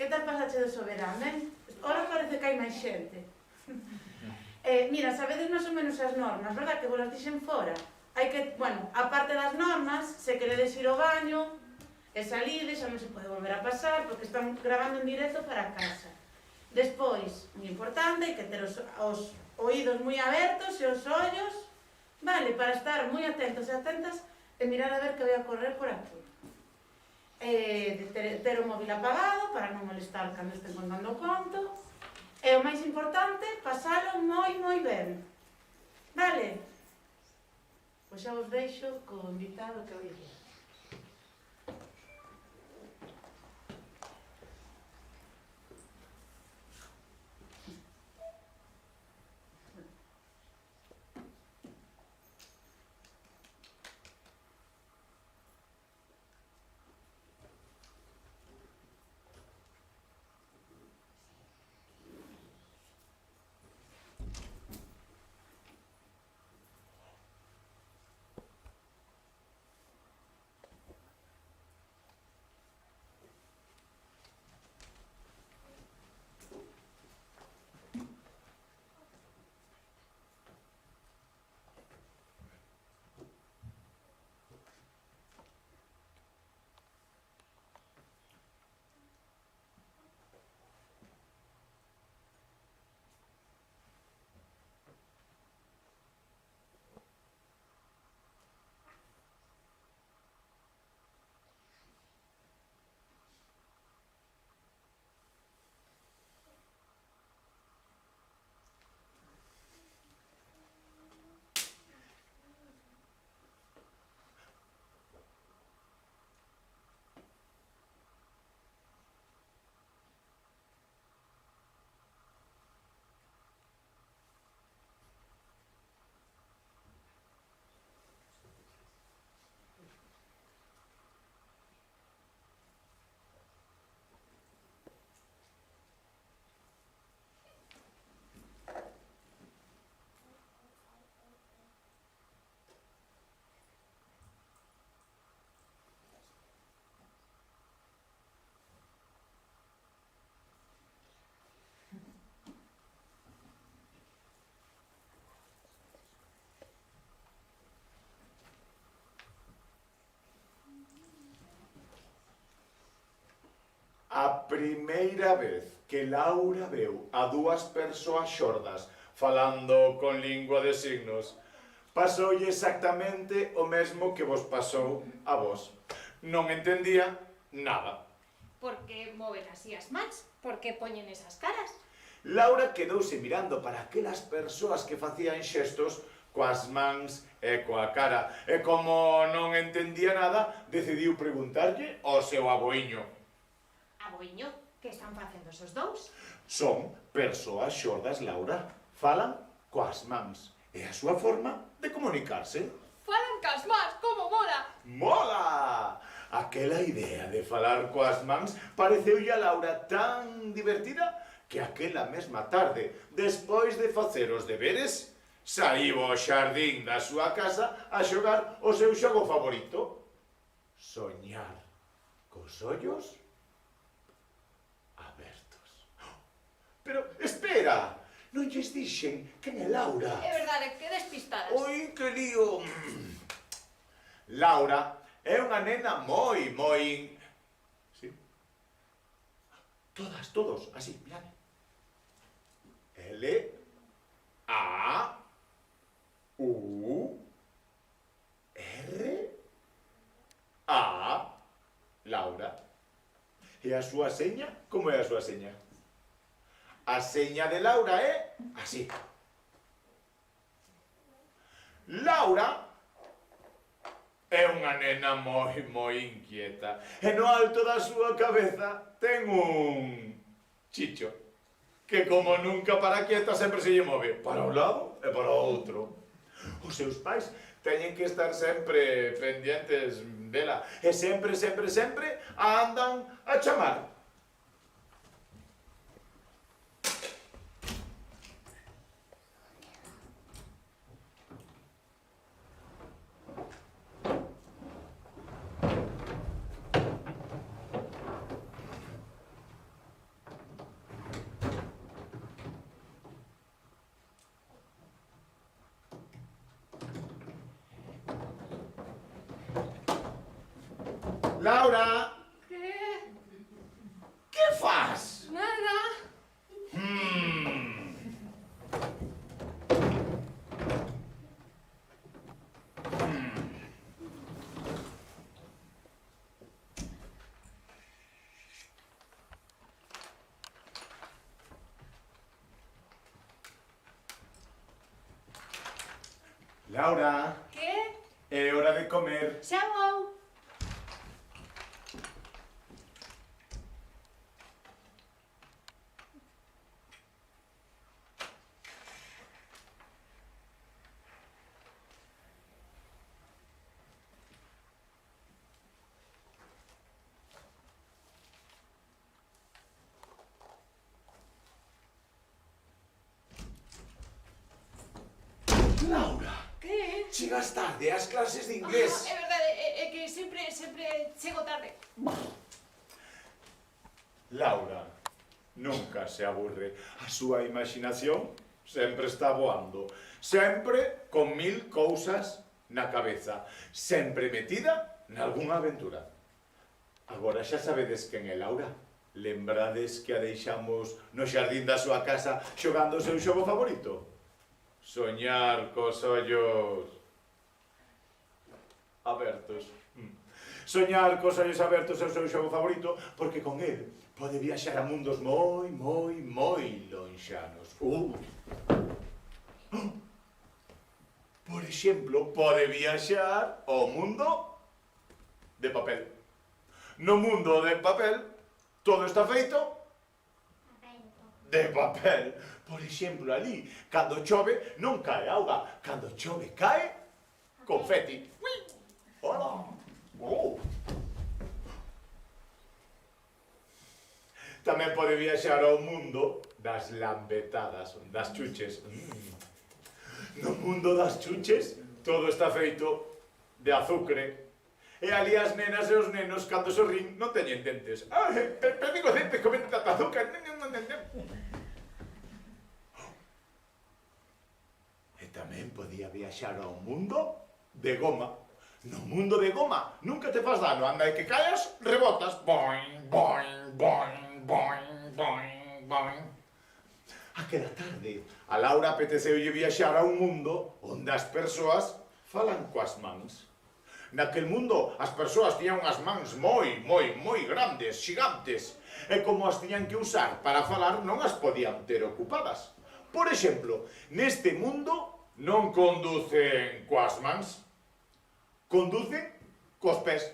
Que tal pasache do verán, ben? Ora parece que hai máis xente. Mira, sabedes máis ou menos as normas, verdad? Que vos las dixen fora. Hai que, bueno, aparte das normas, se queredes ir ao baño e salides, xa non se pode volver a pasar, porque están grabando en directo para casa. Despois, moi importante, hai que ter os oídos moi abertos e os ollos, vale, para estar moi atentos e atentas e mirar a ver que vai a correr por aquí. Ter o móvil apagado para non molestar cando estén contando o conto. E o máis importante, pasalo moi ben. Vale? Pois xa vos deixo co invitado que hoxe é. A primeira vez que Laura veu a dúas persoas xordas falando con lingua de signos, pasoulle exactamente o mesmo que vos pasou a vos. Non entendía nada. Por que moven así as mans? Por que poñen esas caras? Laura quedouse mirando para aquelas persoas que facían xestos coas mans e coa cara, e como non entendía nada, decidiu preguntarlle ao seu aboiño. Aboiño, que están facendo esos dous? Son persoas xordas, Laura. Falan coas mans. É a súa forma de comunicarse. Falan cas mans, como mola! Mola! Aquela idea de falar coas mans pareceulle a Laura tan divertida que aquela mesma tarde, despois de facer os deberes, saíu ao xardín da súa casa a xogar o seu xogo favorito. Soñar cos ollos abertos. Pero, espera! Non lles dixen quen é Laura. É verdade, que despistadas. Oi, que lío! Laura é unha nena moi... Sí? Todos, así, mirad. L, A, U, R, A, Laura. E a súa seña? Como é a súa seña? A seña de Laura é así. Laura é unha nena moi inquieta. E no alto da súa cabeza ten un chicho que como nunca para quieta sempre se lle move para un lado e para o outro. Os seus pais teñen que estar sempre pendientes dela e sempre a andan a chamar. Laura, Que? que fas? Nada. Laura, Que? é hora de comer. Xa vou. Laura, Que? chegas tarde ás clases de inglés. É verdade, é que sempre chego tarde. Laura nunca se aburre. A súa imaginación sempre está voando. Sempre con 1000 cousas na cabeza. Sempre metida nalgúna aventura. Agora xa sabedes quen é Laura. Lembrades que a deixamos no xardín da súa casa xogando o seu xogo favorito? Soñar cos ollos abertos. Soñar cos ollos abertos é o seu xogo favorito porque con el pode viaxar a mundos moi lonxanos. Por exemplo, pode viaxar ao mundo de papel. No mundo de papel, todo está feito de papel. Por exemplo, ali, cando chove, non cae auga. Cando chove, cae confeti. Hola! Tamén pode viaxar ao mundo das lambetadas, das chuches. No mundo das chuches, todo está feito de azucre. E ali as nenas e os nenos, cando sorrín, non teñen dentes. Perdigo dentes comendo tanta azúcar. E tamén podía viaxar ao mundo de goma. No mundo de goma nunca te faz dano, anda e que caes, rebotas. Boing, boing, boing, boing, boing, boing. Aquela tarde, a Laura apeteceulle viaxar a un mundo onde as persoas falan coas mans. Naquel mundo, as persoas tiñan unhas mans moi grandes, xigantes, e como as tiñan que usar para falar, non as podían ter ocupadas. Por exemplo, neste mundo non conducen coas mans, conducen cos pés,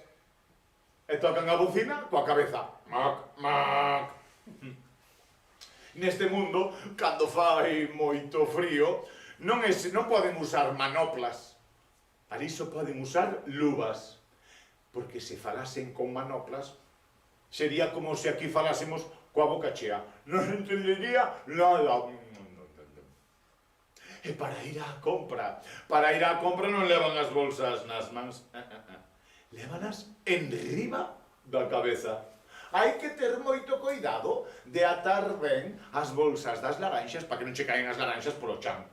e tocan a bocina coa cabeza. Mac, mac. Neste mundo, cando fai moito frío, non poden usar manoplas. Para iso poden usar luvas, porque se falasen con manoplas, sería como se aquí falásemos coa boca chea. Non entendería nada. E para ir á compra non levan as bolsas nas mans. Lévanas enriba da cabeza. Hai que ter moito cuidado de atar ben as bolsas das laranxas para que non che caen as laranxas polo chan.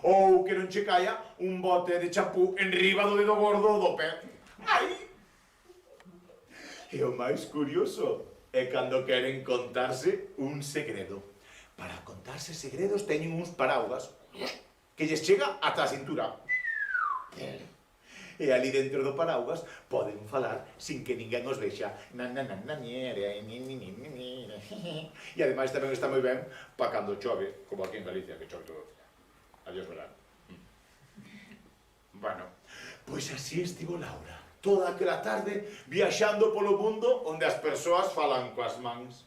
Ou que non che caia un bote de champú enriba do dedo gordo do pé. Ai! E o máis curioso é cando queren contarse un segredo. Para contarse segredos teñen uns paraugas que lles chega ata a cintura. E ali dentro do paraugas poden falar sin que ninguén os vexa. E ademais tamén está moi ben para cando chove, como aquí en Galicia, que chove todo. Adiós, verán. Bueno, pois así estivo Laura, toda aquela tarde, viaxando polo mundo onde as persoas falan coas mans.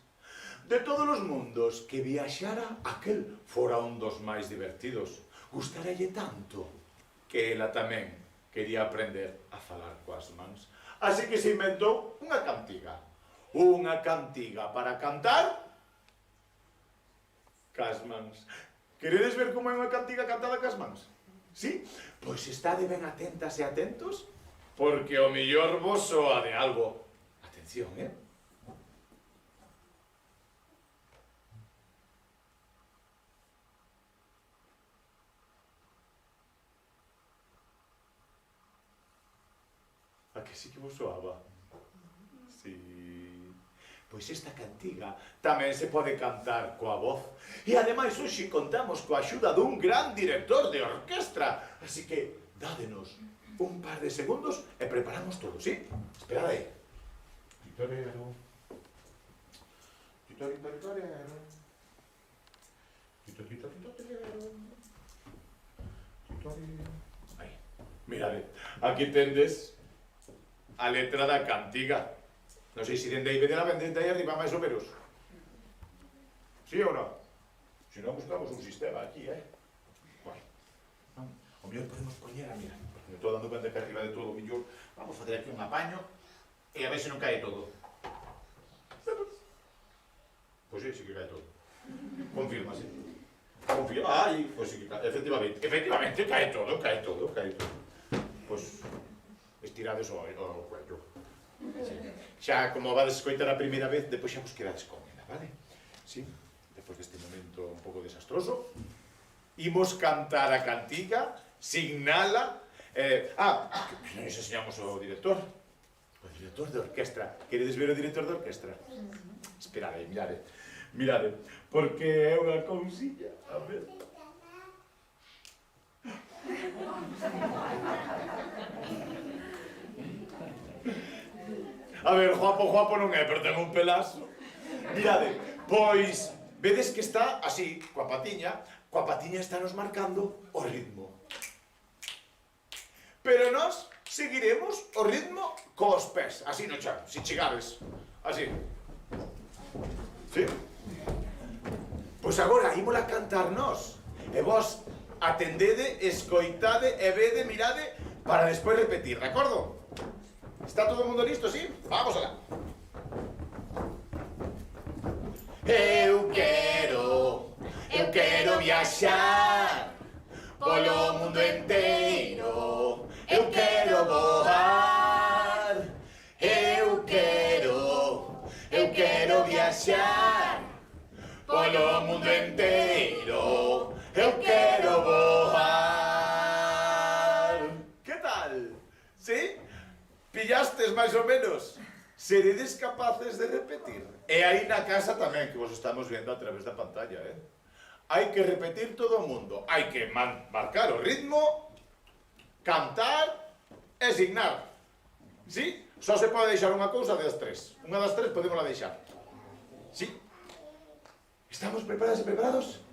De todos os mundos que viaxara, aquel fora un dos máis divertidos. Gustaralle tanto que ela tamén quería aprender a falar coas mans. Así que se inventou unha cantiga. Unha cantiga para cantar cas mans. Queredes ver como é unha cantiga cantada cas mans? Sí? Pois estade ben atentas e atentos, porque o mellor vos soa de algo. Atención, A que sí que vos soaba? Pois esta cantiga tamén se pode cantar coa voz. E ademais hoxe contamos coa axuda dun gran director de orquestra. Así que dádenos un par de segundos e preparamos todo, sí? Esperad aí. Titorero. Titorero. Titorero. Aí. Mirade, aquí tendes a letra da cantiga. Non sei se dende aí vedela ben dende aí arriba, máis ou menos. Sí ou non? Se non, buscamos un sistema aquí, Bueno, o mellor podemos poñer, mira, porque me estou dando cuenta que arriba de todo o mellor vamos facer aquí un apaño e a ver se non cae todo. Pois sí, sí que cae todo. Confirma, sí. Confirma, ai, pois sí que cae, efectivamente, cae todo. Pois estirades o cuello. Sí. Xa, como vades escoitar a primeira vez, depois xa vos quedades con ela, vale? Sí, despois deste momento un pouco desastroso, imos cantar a cantiga, signala... non nos enseñamos o director de orquestra. Queredes ver o director de orquestra? Esperade, mirade, porque é unha cousilla, a ver... A ver, guapo non é, pero ten un pelazo. Mirade, pois, vedes que está así, coa patiña está nos marcando o ritmo. Pero nós seguiremos o ritmo cos pés, así no chan, si chegades, así. Sí? Pois agora, ímola cantar nós, e vos atendede, escoitade e vede, mirade, para despois repetir, de acordo? Está todo o mundo listo, sí? Vamos alá. Eu quero viaxar polo mundo enteiro. Eu quero voar. Eu quero viaxar polo mundo enteiro. Eu quero voar. Que tal? Sí? Pillastes máis ou menos? Seredes capaces de repetir. E aí na casa tamén, que vos estamos vendo a través da pantalla, Hai que repetir todo o mundo. Hai que marcar o ritmo, cantar e signar. Sí? Só se pode deixar unha cousa das tres. Unha das tres podemos la deixar. Sí? Estamos preparadas e preparados?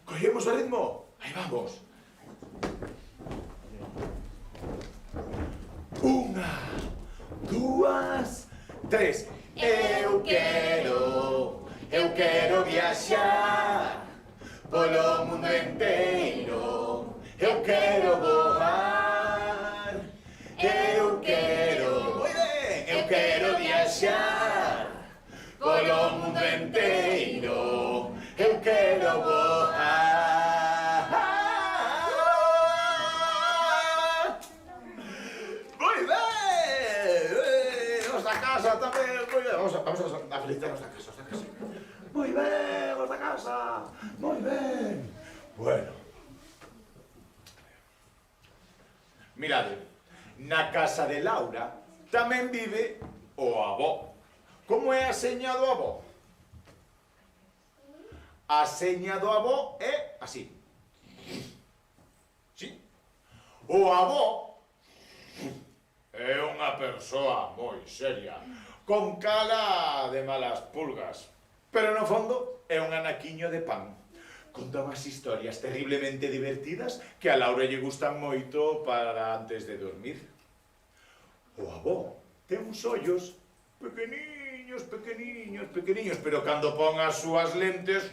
Cogemos o ritmo? Aí vamos. Unha, dúas, tres. Eu quero viaxar polo mundo enteiro. Eu quero voar. Eu quero viaxar polo mundo enteiro. Eu quero voar. Casa tamén, moi ben, vamos a felicitarnos da casa, Moi ben, os da casa, moi ben. Bueno. Mirade, na casa de Laura tamén vive o avó. Como é a seña do avó? A seña do avó é así. Sí? O avó é unha persoa moi seria, con cara de malas pulgas, pero no fondo é un anaquiño de pan. Conta unhas historias terriblemente divertidas que a Laura lle gustan moito para antes de dormir. O avó ten uns ollos pequeniños, pero cando pon as súas lentes,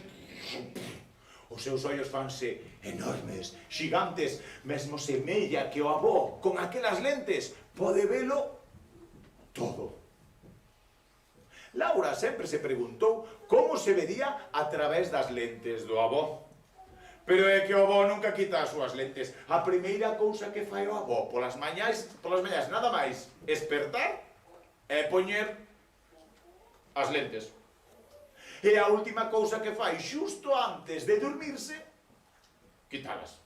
os seus ollos fanse enormes, xigantes, mesmo semella que o avó, con aquelas lentes, pode velo todo. Laura sempre se preguntou como se vería a través das lentes do avó. Pero é que o avó nunca quita as súas lentes. A primeira cousa que fai o avó polas mañás nada máis espertar e poñer as lentes. E a última cousa que fai xusto antes de dormirse, quitalas.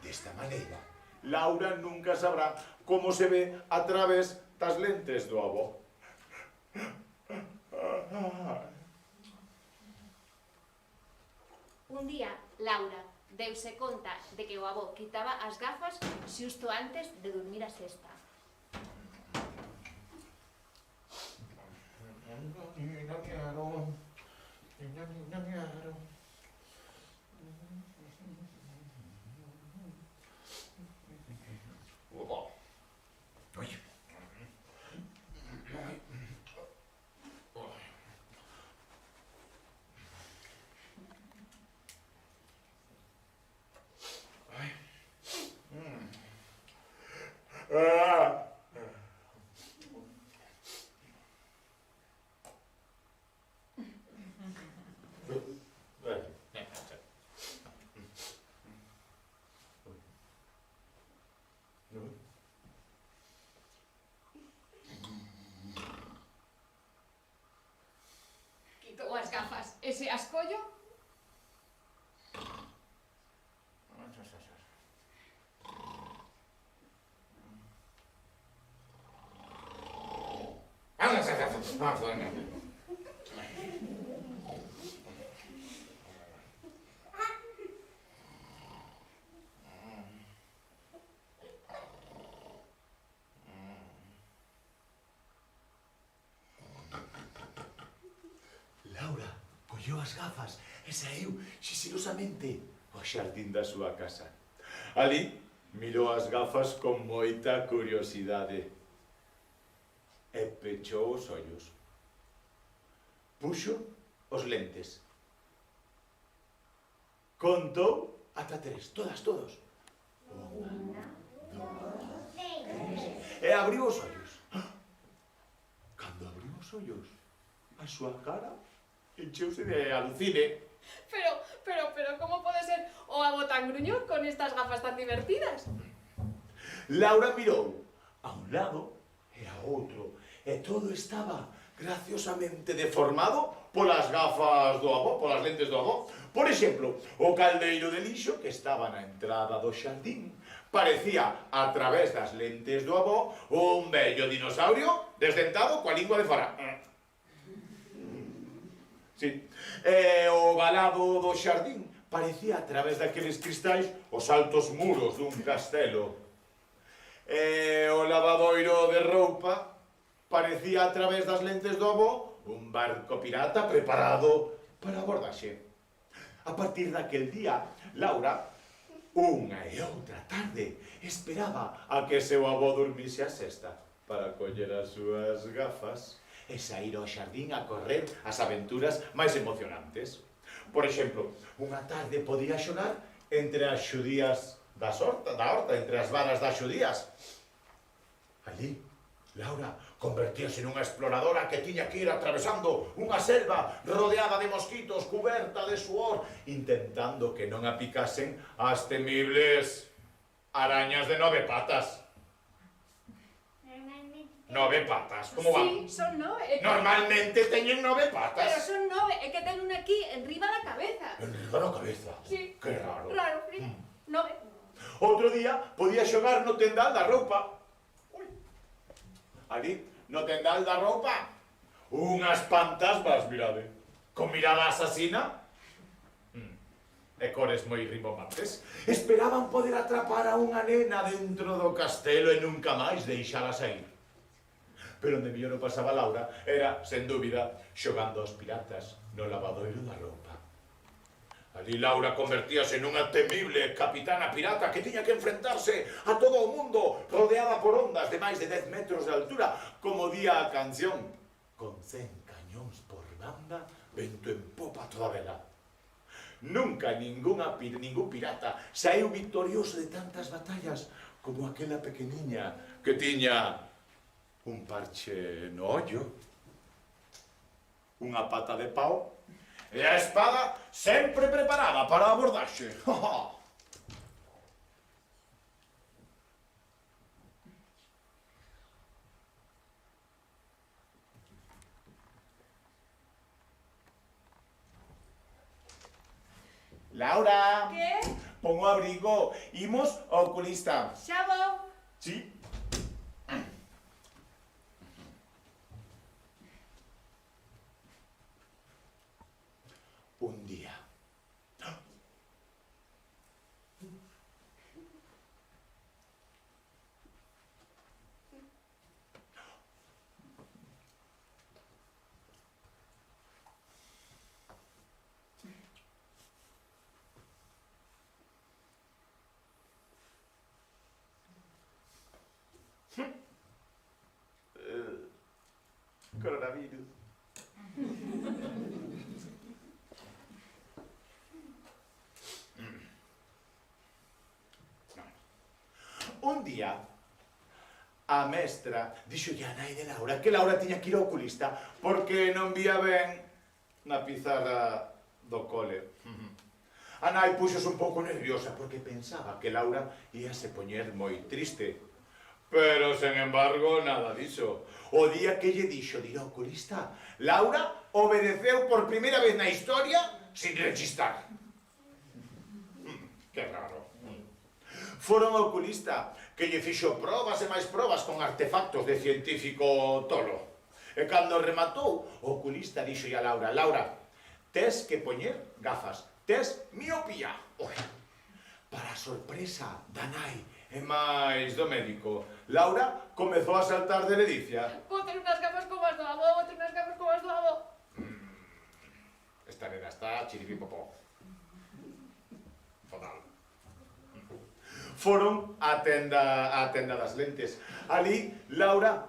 Desta maneira, Laura nunca sabrá como se ve a través das lentes do avó. Laura deuse conta de que o avó quitaba as gafas xusto antes de dormir a sesta. Quitou as gafas, ese ascollo. Laura colleu as gafas e saíu xixilosamente ao xardín da súa casa. Ali mirou as gafas con moita curiosidade e pechou os ollos. Puxo os lentes. Contou ata 3, todos. 1, 2, 3. E abriu os ollos. Cando abriu os ollos, a súa cara encheuse de alucine. Pero, como pode ser o avó tan gruñón con estas gafas tan divertidas? Laura mirou a un lado e a outro, e todo estaba graciosamente deformado polas gafas do avó, polas lentes do avó. Por exemplo, o caldeiro de lixo que estaba na entrada do xardín parecía, a través das lentes do avó, un vello dinosaurio desdentado coa lingua de fora. Sí. E o valado do xardín parecía, a través daqueles cristais, os altos muros dun castelo. E o lavadoiro de roupa parecía, a través das lentes do avó, un barco pirata preparado para a abordaxe. A partir daquel día, Laura, unha e outra tarde, esperaba a que seu avó dormise a sesta para coller as súas gafas e saír ao xardín a correr as aventuras máis emocionantes. Por exemplo, unha tarde podía xogar entre as xudías da horta, entre as varas das xudías. Allí, Laura convertíase nunha exploradora que tiña que ir atravesando unha selva rodeada de mosquitos, cuberta de suor, intentando que non a picasen as temibles arañas de 9 patas. 9 patas, como van? Sí, son 9. Normalmente teñen 9 Pero patas. son 9, é que ten unha aquí enriba da cabeza. Enriba da cabeza? Sí. Que raro. Raro, sí. 9. Outro día podía xogar no tendal da roupa. Ali, no tendal da roupa, unhas fantasmas, mirade, con mirada asasina e cores moi rimbombantes. Esperaban poder atrapar a unha nena dentro do castelo e nunca máis deixala sair. Pero onde mellor o pasaba Laura era, sen dúbida, xogando aos piratas no lavadoiro da roupa. Ali Laura convertíase nunha temible capitana pirata que tiña que enfrentarse a todo o mundo rodeada por ondas de máis de 10 metros de altura, como día a canción. Con 100 cañóns por banda, vento en popa toda vela. Nunca ningún pirata saiu victorioso de tantas batallas como aquela pequeniña que tiña un parche no ollo, unha pata de pau e a espada sempre preparada para a abordaxe. Laura! Que? Pon o abrigo, imos ao oculista. Xa vou. Sí? Un día, Coronavirus. Un día, a mestra dixolle a nai de Laura que Laura tiña que ir ao oculista porque non vía ben na pizarra do cole. A nai puxose un pouco nerviosa porque pensaba que Laura ia se poñer moi triste. Pero, sen embargo, nada diso. O día que lle dixo de ir ao oculista, Laura obedeceu por primeira vez na historia sin rechistar. Que raro. Foron ao oculista, que lle fixo probas e máis probas con artefactos de científico tolo. E cando rematou, o oculista dixo a Laura, Laura, tes que poñer gafas, tes miopía. Para a sorpresa da nai e máis do médico, Laura comezou a saltar de ledicia. Vou ter unhas gafas como as do avó, vou ter unhas gafas como as do avó. Esta nena está chiripipopó. Fatal. Foron á tenda das lentes. Ali, Laura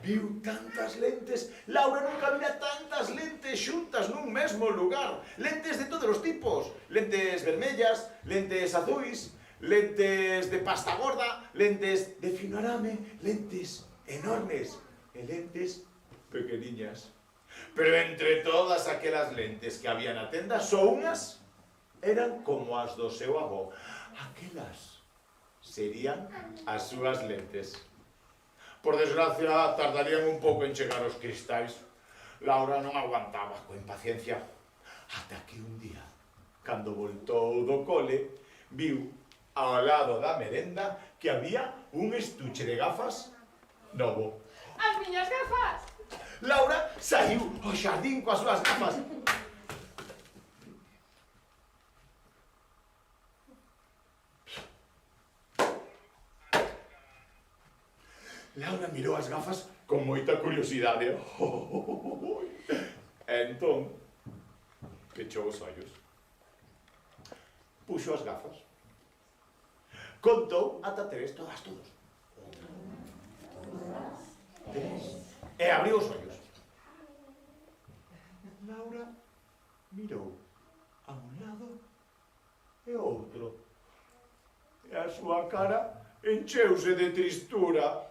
viu tantas lentes. Laura nunca vira tantas lentes xuntas nun mesmo lugar. Lentes de todos os tipos. Lentes vermellas, lentes azuis, lentes de pasta gorda, lentes de fino arame, lentes enormes e lentes pequeniñas. Pero entre todas aquelas lentes que había na tenda, só unhas eran como as do seu avó. Aquelas serían as súas lentes. Por desgracia, tardarían un pouco en chegar os cristais. Laura non aguantaba coa impaciencia. Ata que un día, cando voltou do cole, viu ao lado da merenda que había un estuche de gafas novo. As miñas gafas! Laura saiu ao xardín coas súas gafas. Laura mirou as gafas con moita curiosidade. Entón, pechou os ollos. Puxo as gafas. Contou ata 3, todos. 3. E abriu os ollos. Laura mirou a un lado e outro. E a súa cara encheuse de tristura.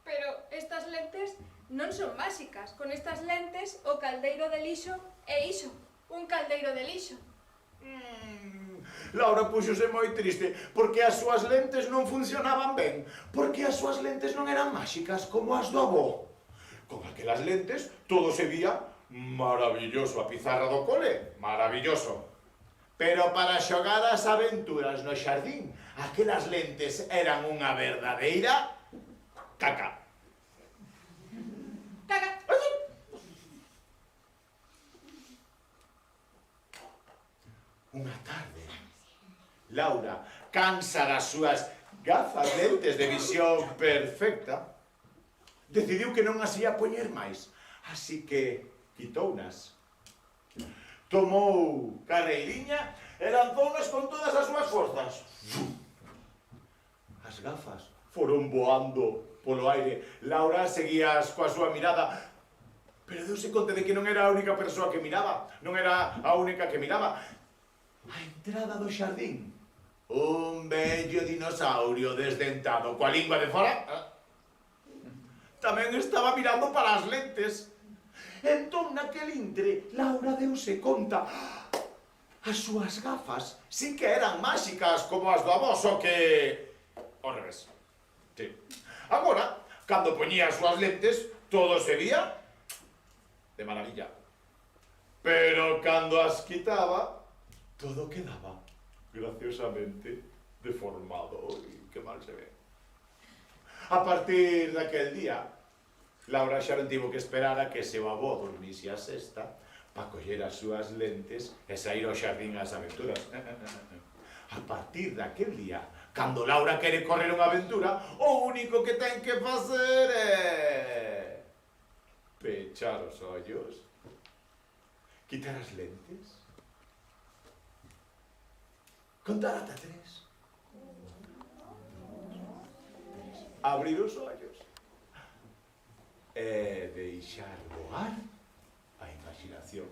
Pero estas lentes non son máxicas. Con estas lentes o caldeiro de lixo é iso, un caldeiro de lixo. Laura puxose moi triste porque as súas lentes non funcionaban ben, porque as súas lentes non eran máxicas como as do avó. Con aquelas lentes todo se vía maravilloso, a pizarra do cole, maravilloso. Pero para xogar as aventuras no xardín, aquelas lentes eran unha verdadeira caca. Caca. Unha tarde, Laura, cansa das súas gafas lentes de visión perfecta, decidiu que non as ia poñer máis, así que quitounas. Tomou carreiriña e lanzounas con todas as súas forzas. As gafas foron voando polo aire. Laura seguía coa súa mirada, pero deuse conta de que non era a única persoa que miraba, non era a única que miraba. A entrada do xardín, un bello dinosaurio desdentado coa lingua de fora tamén estaba mirando para as lentes. Entón, naquel intre, Laura deuse conta. As súas gafas sí que eran máxicas como as do avó, só que ao revés. Sí. Agora, cando poñía as súas lentes, todo se vía de maravilla. Pero cando as quitaba, todo quedaba graciosamente deformado. Ui, que mal se ve. A partir daquel día, Laura xa non tivo que esperar a que seu avó dormise a sesta para coller as súas lentes e sair ao xardín ás aventuras. A partir daquel día, cando Laura quere correr unha aventura, o único que ten que facer é pechar os ollos, quitar as lentes, contar ata 3. abrir os ollos e deixar voar a imaginación.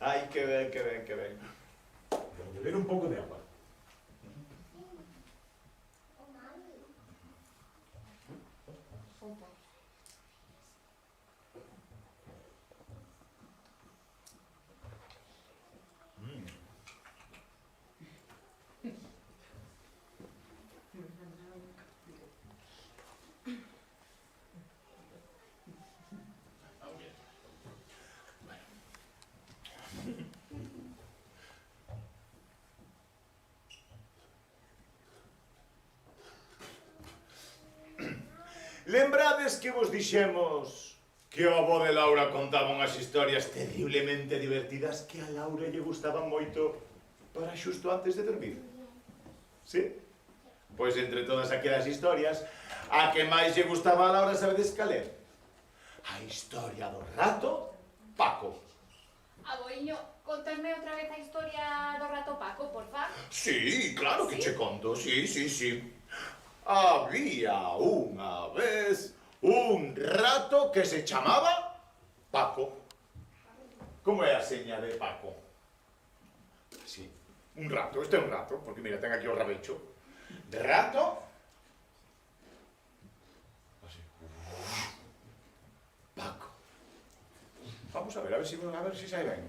Ai, que ben, que ben, que ben. Vou beber un pouco de agua. Lembrades que vos dixemos que o avó de Laura contaba unhas historias terriblemente divertidas que a Laura lle gustaban moito para xusto antes de dormir? Sí? Pois entre todas aquelas historias, a que máis lle gustaba a Laura, sabedes cal é? A historia do rato Paco. Aboiño, contadme outra vez a historia do rato Paco, porfa. Sí, claro que che conto, sí. Había unha vez un rato que se chamaba Paco. Como é a seña de Paco? Sí, un rato, este é un rato, porque mira, ten aquí o rabecho. Rato. Así. Paco. Vamos a ver si sai ben.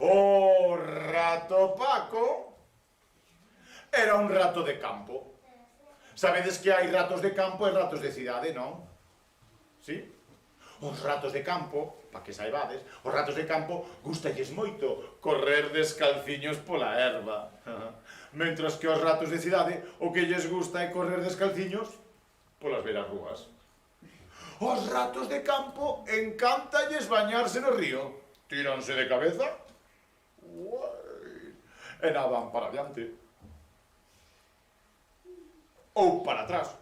O rato Paco era un rato de campo. Sabedes que hai ratos de campo e ratos de cidade, non? Sí? Os ratos de campo, para que saibades, os ratos de campo gustalles moito correr descalciños pola erva. Mentras que os ratos de cidade o que lles gusta é correr descalciños polas veras rúas. Os ratos de campo encántalles bañarse no río. Tíranse de cabeza e nadan para adiante. Ou para atrás.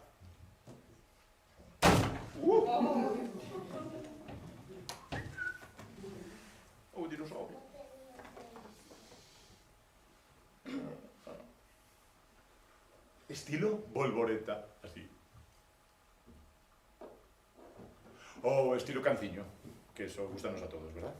O dinosaurio. Estilo Volvoreta, así. Ou estilo Canciño, que eso gustanos a todos, verdad?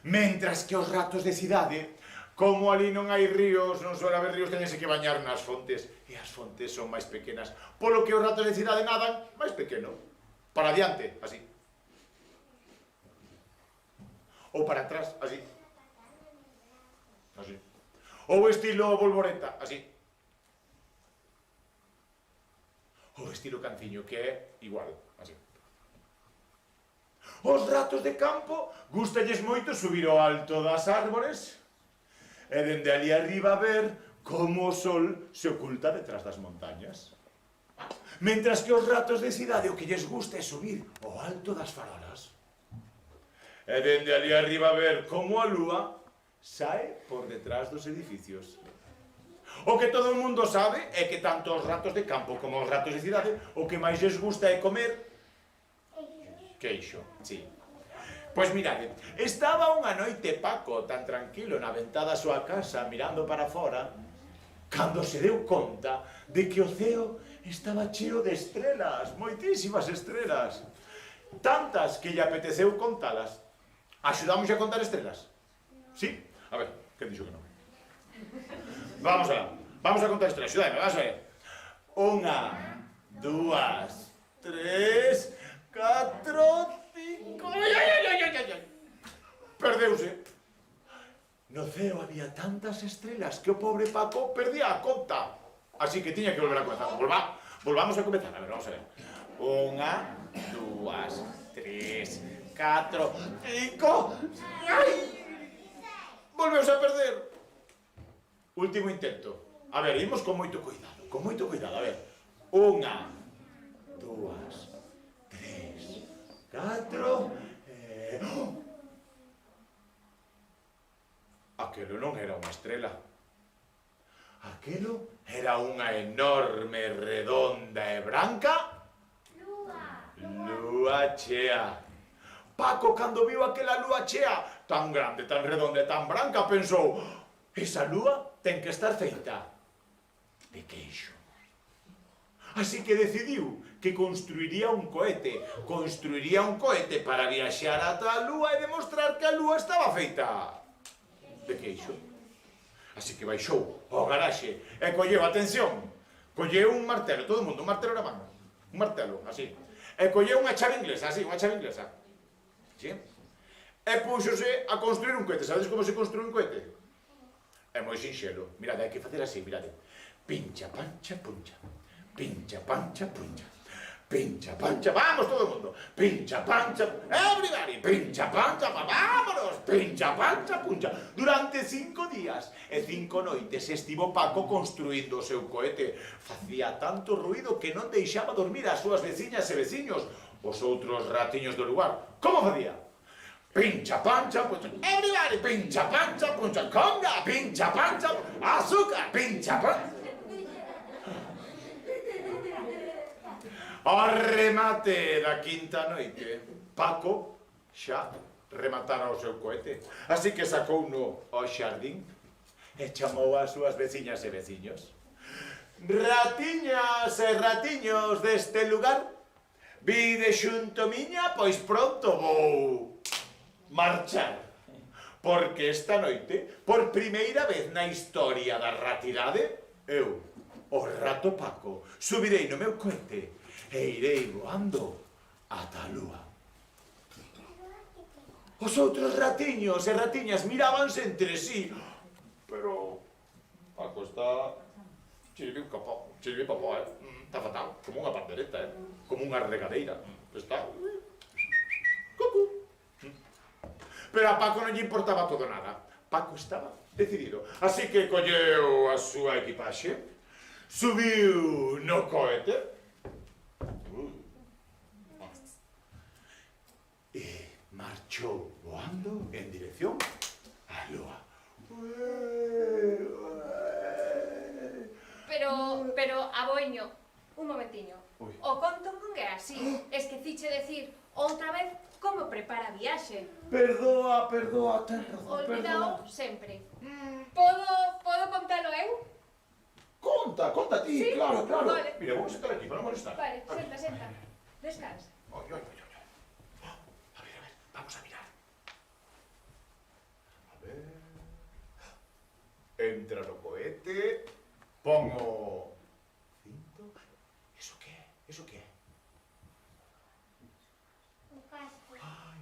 Mentras que os ratos de cidade, como ali non hai ríos, non suele haber ríos, teñense que bañar nas fontes. E as fontes son máis pequenas. Polo que os ratos de cidade nadan máis pequeno. Para adiante, así. Ou para atrás, así. Así. Ou estilo Volvoreta, así. Ou estilo Canciño, que é igual, así. Os ratos de campo gustalles moito subir ao alto das árbores e dende ali arriba ver como o sol se oculta detrás das montañas. Mentras que os ratos de cidade o que lles gusta é subir ao alto das farolas. E dende ali arriba ver como a lúa sae por detrás dos edificios. O que todo o mundo sabe é que tanto os ratos de campo como os ratos de cidade o que máis lles gusta é comer queixo, sí. Pois mirade, estaba unha noite Paco tan tranquilo na ventá da súa casa mirando para fora cando se deu conta de que o ceo estaba cheo de estrelas, moitísimas estrelas, tantas que lle apeteceu contalas. Axudamos a contar estrelas? Sí? A ver, quen dixo que non? Vamos a contar estrelas, axudame, vamos a ver. 1, 2, 3, 4, 5... Ai! Perdeuse. No ceo había tantas estrelas que o pobre Paco perdía a conta. Así que tiña que volver a comenzar. Volvamos a comenzar. A ver, vamos a ver. 1, 2, 3, 4, 5... Ai! Volveuse a perder. Último intento. A ver, imos con moito cuidado, a ver. 1, 2, 3, 4... Aquelo non era unha estrela. Aquelo era unha enorme, redonda e branca... Lúa. lúa chea. Paco, cando viu aquela lúa chea, tan grande, tan redonda e tan branca, pensou: esa lúa ten que estar feita de queixo. Así que decidiu que construiría un cohete. Construiría un cohete para viaxar ata a lúa e demostrar que a lúa estaba feita de queixo. Así que baixou ao garaxe e colleu, atención, colleu un martelo, todo o mundo, un martelo na mano, un martelo, así. E colleu unha chave inglesa, así, unha chave inglesa. Sí? E púxose a construir un cohete. Sabedes como se construi un cohete? É moi sinxelo. Mirade, hai que facer así, mirade. Pincha, pancha, puncha. Pincha, pancha, puncha. Pincha, pancha, vamos todo o mundo. Pincha, pancha, everybody. Pincha, pancha, vámonos. Pincha, pancha, puncha. Durante 5 días e 5 noites estivo Paco construindo o seu cohete. Facía tanto ruido que non deixaba dormir as súas veciñas e veciños, os outros ratiños do lugar. Como facía? Pincha, pancha, puncha. Everybody, pincha, pancha, puncha. Conga, pincha, pancha, azúcar, pincha, pancha. Ao remate da quinta noite, Paco xa rematara o seu cohete. Así que sacouno ao xardín e chamou as súas veciñas e veciños. Ratiñas e ratiños deste lugar, vide xunto miña, pois pronto vou marchar. Porque esta noite, por primeira vez na historia da ratidade, eu, o rato Paco, subirei no meu cohete e irei voando ata a lúa. Os outros ratiños e ratiñas mirábanse entre sí, pero Paco está chiribipapá, está fatal, como unha pandereta, como unha regadeira, está cucú. Pero a Paco non lle importaba todo nada. Paco estaba decidido, así que colleu a súa equipaxe, subiu no cohete e marchou voando en dirección á lúa. Pero, aboiño, un momentiño. Ui. O conto non é así. Esqueciche decir outra vez como prepara a viaxe. Perdoa, ten razón, Olvidao sempre. Podo contalo eu? Conta ti, Sí, claro. vale. Mira, vamos a estar aquí para non molestar. Vale, senta. Descansa. Ay. A ver, vamos a mirar. A ver. Entra no cohete. Pongo cinto. ¿Eso qué? Un casco. Ay,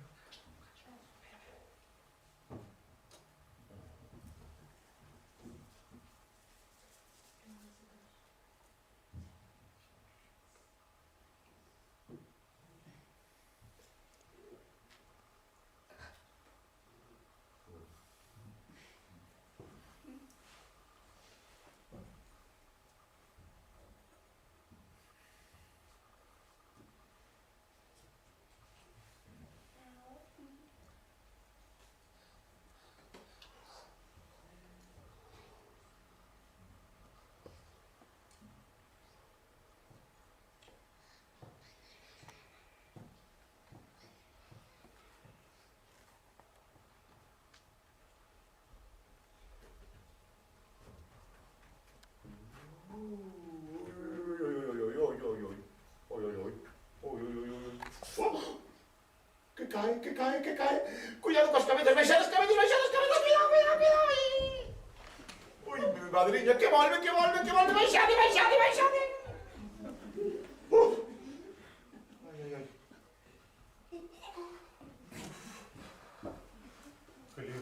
Que cae. Cuidado con las cabezas, baixadas, cuidado. Uy, mi madriña, que volve, baixade. Ay. Que lío.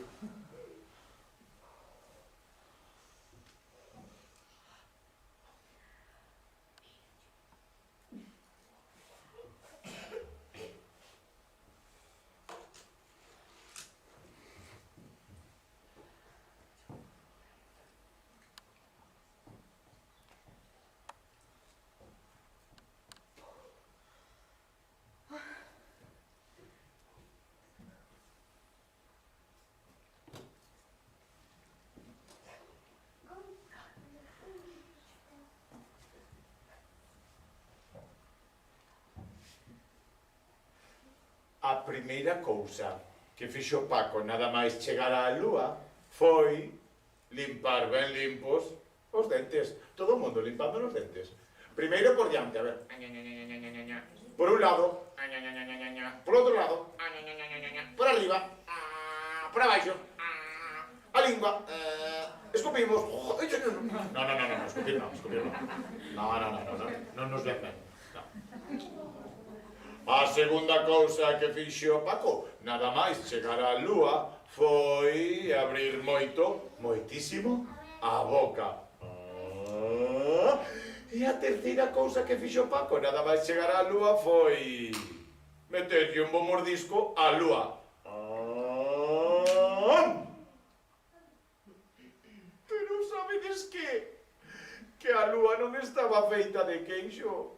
primeira cousa que fixo Paco nada máis chegar á lúa foi limpar ben limpos os dentes. Todo o mundo limpando os dentes. Primeiro por diante, a ver. Por un lado. Por outro lado. Por arriba. Por abaixo. A lingua. Escupimos. No, escupir non. Non nos ven ben. A segunda cousa que fixo Paco, nada máis chegar á lúa, foi abrir moitísimo, a boca. E a terceira cousa que fixo Paco, nada máis chegar á lúa, foi meterlle un bo mordisco á lúa. Pero sabedes que a lúa non estaba feita de queixo.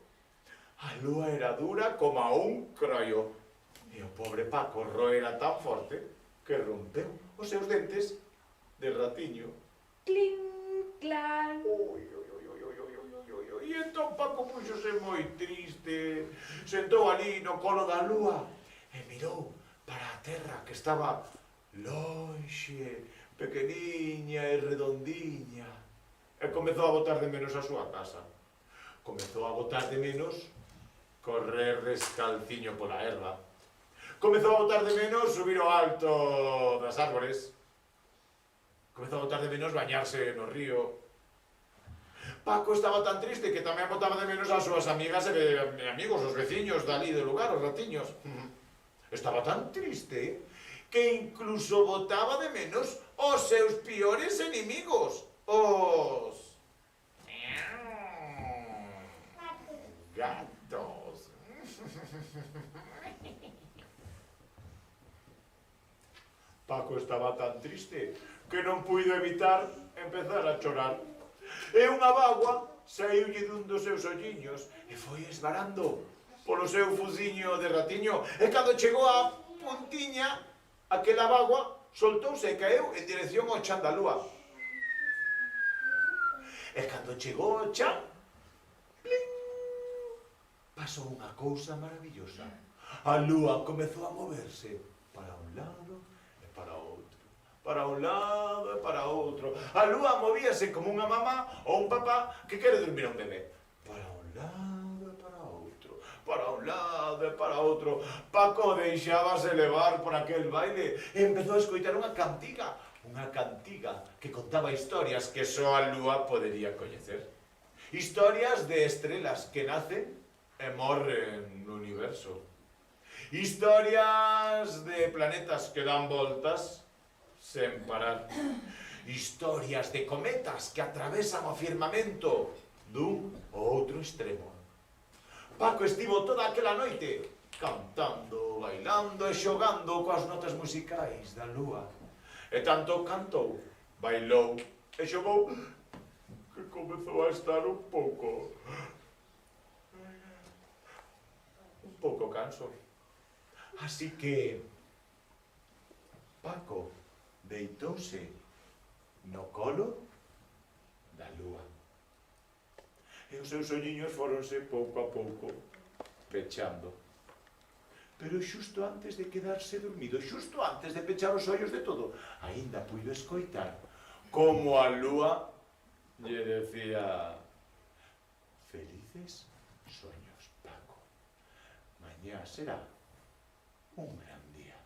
A lúa era dura como un croio. E o pobre Paco roera tan forte que rompeu os seus dentes de ratiño. Clink, clan. E entón Paco puxose moi triste. Sentou ali no colo da lúa e mirou para a terra que estaba lonxe, pequeniña e redondiña. E comezou a botar de menos a súa casa. Comezou a botar de menos correr descalciño pola herba. Comezou a botar de menos subir ao alto das árbores. Comezou a botar de menos bañarse no río. Paco estaba tan triste que tamén botaba de menos as súas amigas e amigos, os veciños dali do lugar, os ratiños. Estaba tan triste que incluso botaba de menos os seus piores enemigos, os gatos. Paco estaba tan triste que non puido evitar empezar a chorar. E unha bagua saíulle dun dos seus olliños e foi esvarando polo seu fuciño de ratiño. E cando chegou á puntiña, aquela bagua soltouse e caeu en dirección ao chan da lúa. E cando chegou ao chan, pling, pasou unha cousa maravillosa. A lúa comezou a moverse para un lado e para outro. Para un lado e para outro. A lúa movíase como unha mamá ou un papá que quere dormir a un bebé. Para un lado e para outro. Para un lado e para outro. Paco deixábase levar por aquel baile e empezou a escoitar unha cantiga. Unha cantiga que contaba historias que só a lúa podería coñecer. Historias de estrelas que nacen e morren no universo. Historias de planetas que dan voltas sen parar. Historias de cometas que atravesan o firmamento dun ou outro extremo. Paco estivo toda aquela noite cantando, bailando e xogando coas notas musicais da lúa. E tanto cantou, bailou e xogou que comezou a estar un pouco canso. Así que Paco deitouse no colo da lúa. E os seus olliños foronse pouco a pouco pechando. Pero xusto antes de quedarse dormido, xusto antes de pechar os ollos de todo, aínda puido escoitar como a lúa lle decía: felices soños, Paco. Mañá será un gran día.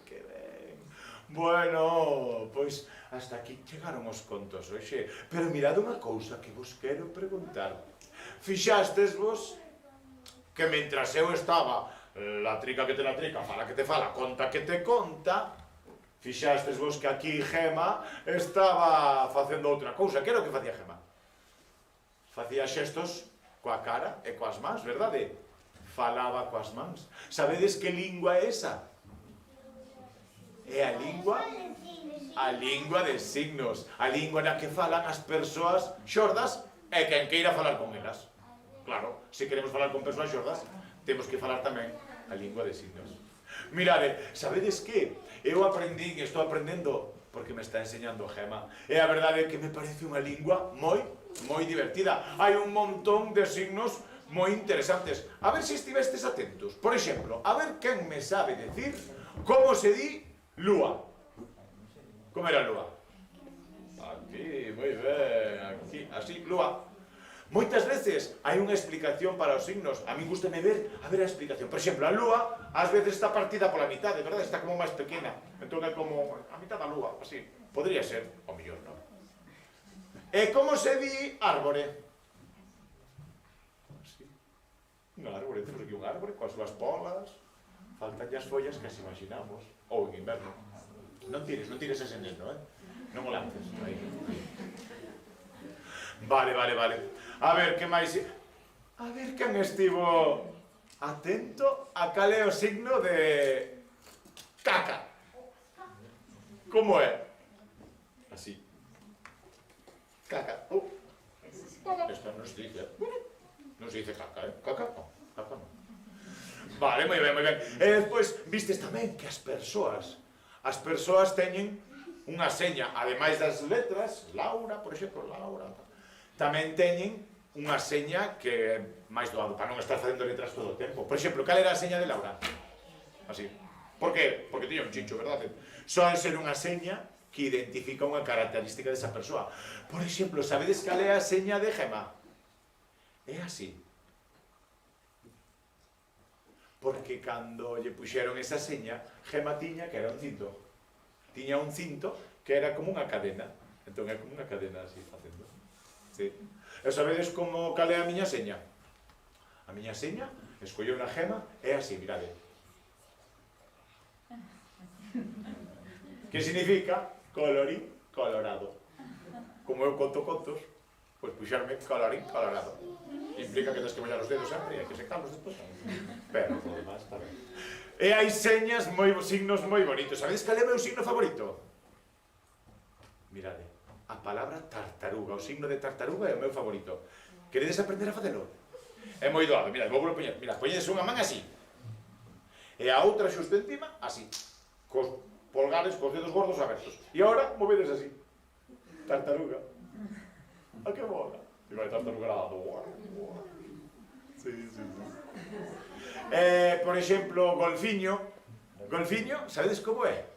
Que ben. Bueno, pois hasta aquí chegaron os contos hoxe. Pero mirad unha cousa que vos quero preguntar. Fixastes vos que mentras eu estaba la trica que te la trica, fala que te fala, conta que te conta, fixastes vos que aquí Gema estaba facendo outra cousa. Que era o que facía Gema? Facía xestos coa cara e coas mans, verdade? Falaba coas mans. Sabedes que lingua é esa? É a lingua de signos. A lingua na que falan as persoas xordas e quen queira falar con elas. Claro, se queremos falar con persoas xordas, temos que falar tamén a lingua de signos. Mirade, sabedes que eu aprendín, estou aprendendo porque me está enseñando Gema, e a verdade é que me parece unha lingua moi divertida. Hai un montón de signos moi interesantes. A ver se estivestes atentos. Por exemplo, a ver quen me sabe decir como se di lúa. Como era lúa? Aquí, moi ben, aquí, así, lúa. Moitas veces hai unha explicación para os signos. A mí gústame ver a explicación. Por exemplo, a lúa, ás veces está partida pola mitade, verdad? Está como máis pequena. Entón é como a mitad da lúa, así. Podría ser, o mellor non. E como se di árbore? Así. Un árbore, temos aquí un árbore coas súas polas. Faltan as follas que as imaginamos. Ou en inverno. Non tires ese neno, non o lances. Aí. Vale. A ver, que máis... A ver quen estivo atento a cal é o signo de... caca. Como é? Así. Caca. Esta non se dice. Non se dice caca, Caca non. Caca non. Vale, moi ben. E despois, vistes tamén que as persoas teñen unha seña, ademais das letras, Laura, por exemplo, Laura, tamén teñen unha seña que é máis doado, para non estar facendo letras todo o tempo. Por exemplo, cal era a seña de Laura? Así. Por qué? Porque tiña un chincho, verdade? Soe ser unha seña que identifica unha característica desa persoa. Por exemplo, sabedes cal é a seña de Gema? É así. Porque cando lle puxeron esa seña, Gema tiña que era un cinto. Tiña un cinto que era como unha cadena. Entón é como unha cadena así facendo. Sí. E sabedes como cal é a miña seña? A miña seña, escolleu unha Gema, é así, mirade. Que significa colorín colorado. Como eu conto contos, pois puxarme colorín colorado. Implica que tens que mollar os dedos sempre e hai que secarlos despois. Pero, por demás, está ben. E hai signos moi bonitos. Sabedes cal é o meu signo favorito? Mirade. A palabra tartaruga, o signo de tartaruga é o meu favorito. Queredes aprender a facelo? É moi doado, mira, vou poñer, mira, poñedes unha man así. E a outra xusto encima, así. Cos polgares, cos dedos gordos abertos. E agora, movedes así. Tartaruga. A que bola. Digo, hai tartaruga nadando. Sí. Por exemplo, golfiño. Golfiño, sabedes como é?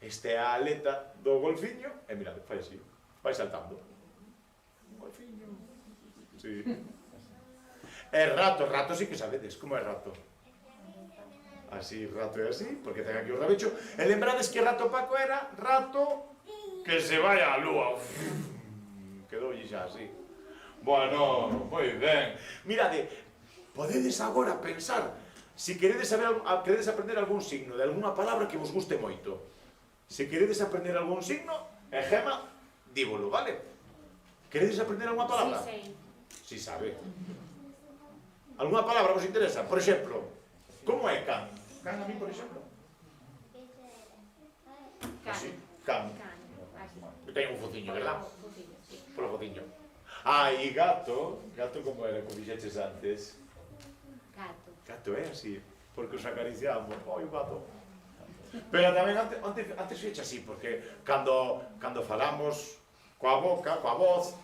Este é a aleta do golfiño, e mirade, fai así, vai saltando. Golfiño. Sí. E rato sí que sabedes, como é rato? Así, rato é así, porque ten aquí o rabecho. E lembrades que rato Paco era rato que se vai á lúa. Quedoulle xa así. Bueno, moi ben. Mirade, podedes agora pensar, se queredes aprender algún signo de alguna palabra que vos guste moito. Se queredes aprender algún signo, Gema, dívolo, vale? Queredes aprender alguna palabra? Sí, sei. Si sabe. Alguna palabra vos interesa? Por exemplo, como é can? Can a mí, por exemplo? Así, can. Eu teño un fociño, verdad? Polo fociño. E gato como era, como dixeches antes? Gato. Gato é así, porque os acariciamos. Oi, o gato. Pero tamén antes fecha así, porque cando falamos coa boca, coa voz,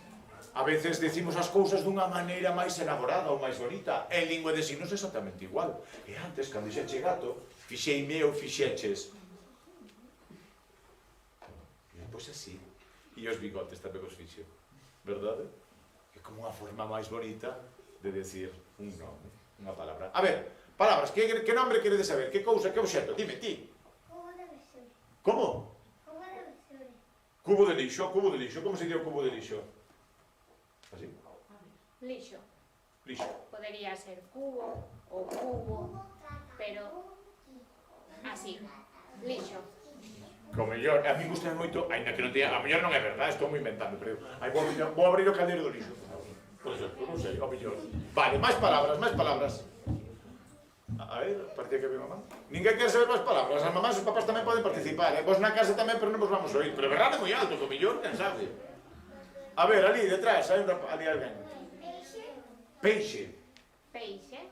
a veces decimos as cousas dunha maneira máis elaborada ou máis bonita. En lingua de signos é exactamente igual. E antes, cando dixeche gato, fixeime eu fixeches. E pois así. E os bigotes tamén os fixo. Verdade? É como unha forma máis bonita de decir un nome, unha palabra. A ver, palabras, que nombre queredes saber? Que cousa, que obxecto? Dime, ti. Como? Cubo de lixo. Como se di o cubo de lixo? Así? Lixo. Lixo. Podería ser cubo ou cubo, pero así. Lixo. Co mellor, a mí gusta moito, ainda que non teña, a mellor non é verdade, estou moi inventando, pero vou abrir o caldeiro do lixo. Por exemplo, non sei, a mellor. Vale, máis palabras. A ver, parecía que había mamá. Ninguén quer saber máis palabras, as mamás e os papás tamén poden participar, Vos na casa tamén, pero non vos vamos a oír. Pero verdade moi alto, co mellor, quen sabe. A ver, ali detrás, hai ali alguén. Peixe. Peixe.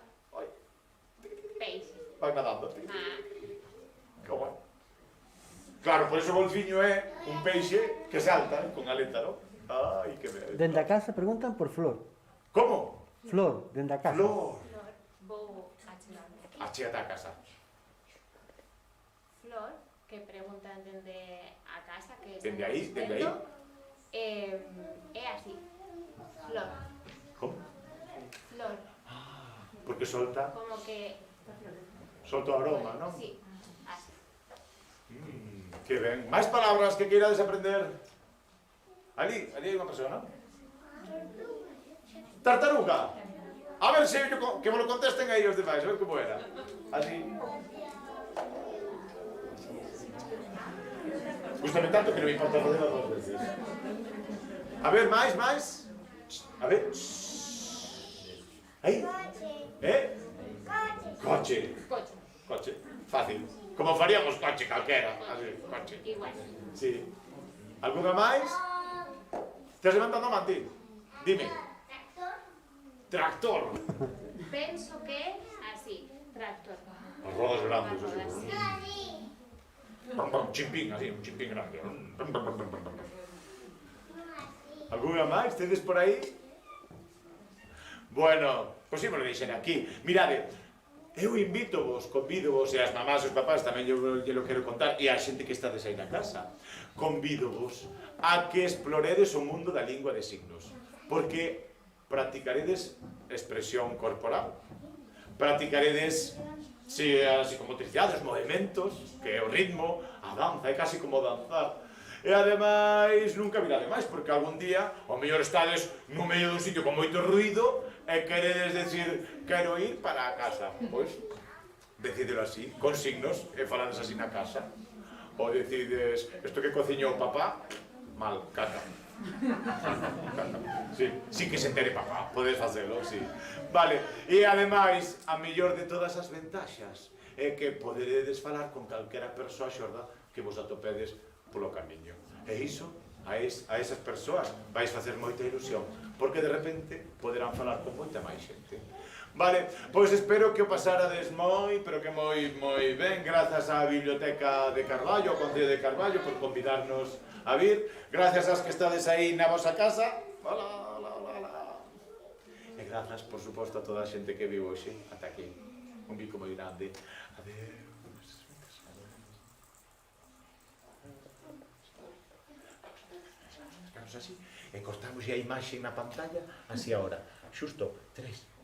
van nadando. Ah, Que guai. Claro, por eso o golfiño é un peixe que salta con aleta, non? Ai, que ben. Dende a casa preguntan por Flor. Como? Flor, dende a casa. Flor. Flor, vou achegarme aquí. Achégate a casa. Flor, que preguntan dende a casa, que Dende aí, dende aí. É así. Flor, Como? flor, Porque solta como que... o aroma, non? Sí, así. Que ben. Máis palabras que queirades aprender? Ali hai unha persona. Tartaruga. A ver se que me lo contesten aí os demais, a ver como era. Así. Gústame tanto que non me importa fazer as dos veces. A ver, máis. A ver. Aí. Coche. Coche. Coche, Fácil. Como faríamos coche calquera. Así, coche. igual. Sí. Alguna máis? Estás levantando a man, ti? Dime. Tractor. Penso que é así, tractor. As rodas grandes, As rodas, así. sí. Chimpín, así, un chimpín grande. Alguna máis? Tedes por aí? Bueno, pois imos deixar aquí. Mirade, eu convídovos, e as mamás e os papás tamén eu lo quero contar, e a xente que estades aí na casa, convídovos a que exploredes o mundo da lingua de signos, porque practicaredes expresión corporal, practicaredes a psicomotricidade, os movimentos, que é o ritmo, a danza, é casi como danzar. E ademais nunca virade máis, porque algún día ao mellor estades no medio dun sitio con moito ruido e queredes decir quero ir para a casa. Pois, decidelo así, con signos, e falades así na casa. Ou decides, isto que cociñou papá, mal, caca. Sí que se entere papá, podes facelo, sí. Vale, e ademais, a mellor de todas as ventaxas é que poderedes falar con calquera persoa xorda que vos atopedes polo camiño. E iso, a esas persoas vais facer moita ilusión, porque de repente poderán falar con moita máis xente. Vale, pois espero que o pasarades moi, pero que moi ben, grazas á Biblioteca de Carballo, ao Concello de Carballo, por convidarnos a vir, grazas ás que estades aí na vosa casa, hola. E grazas, por suposto, a toda a xente que vive hoxe, ata aquí, un bico moi grande. Adeus. Así, e cortamos a imaxe na pantalla así ahora, xusto, 3,